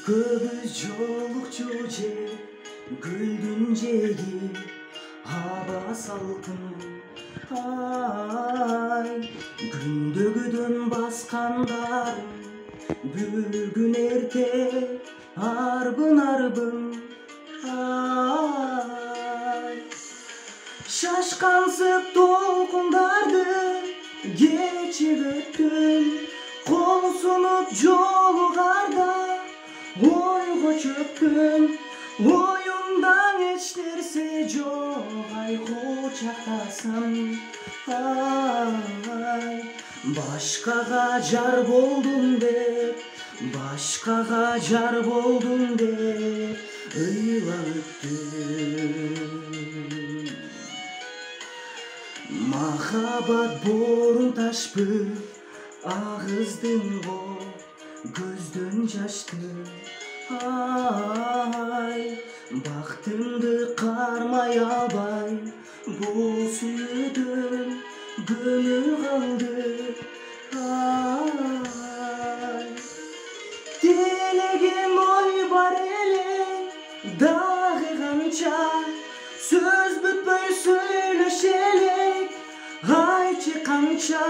Göbüz jolukçu je, gülдүн жеги, аба салкын. Ay, күндөгүдөн баскандарым, бүгүн эрте арбын. Ay, шашкансып толкундарды кечип өттүм, кол сунуп жолугарда ойго чөктүм. Оюмдан эч нерсе жок, ай кучактасам. Ay, башкага жар болдум деп, башкага жар болдум деп ыйлап өттүм. Махаббат борун ташпы, агыздын го, көздөн жашты. Ay, бактымды кармай албай, бул сүйүүдөн көңүл калды. Ay, делеген ой бар эле, дагы канча сөз бүтпөй сүйлөшелек. Айчы канча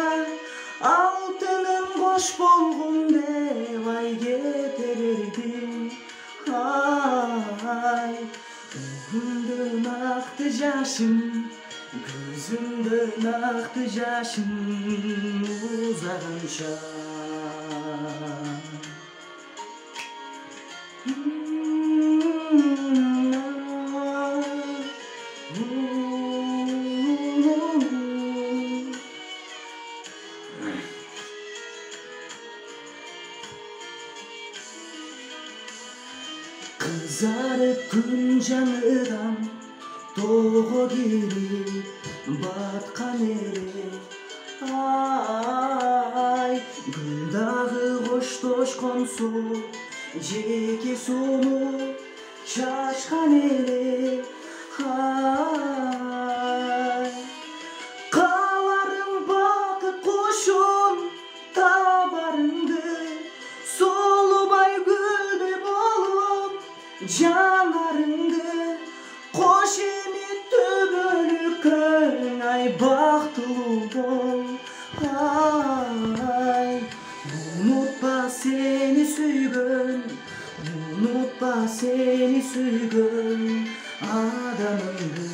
алтыным кош болгон деп ай кете бердим. Ay, көзүмдөн акты жашым, көзүмдөн акты жашым узаганча. Kızarıp gün canıdan togo girip batkan ere. Ay, gül dağı koştoş konsu jeke sonu şaşkan ere. Ay, kalarım bakıp koşun tabarındı, solubay gülde bolup janarыңды. Кош эми түбөлүккөн, ай бактылуу бол. Ay, унутпа сени сүйгөн, унутпа сени сүйгөн адамымды.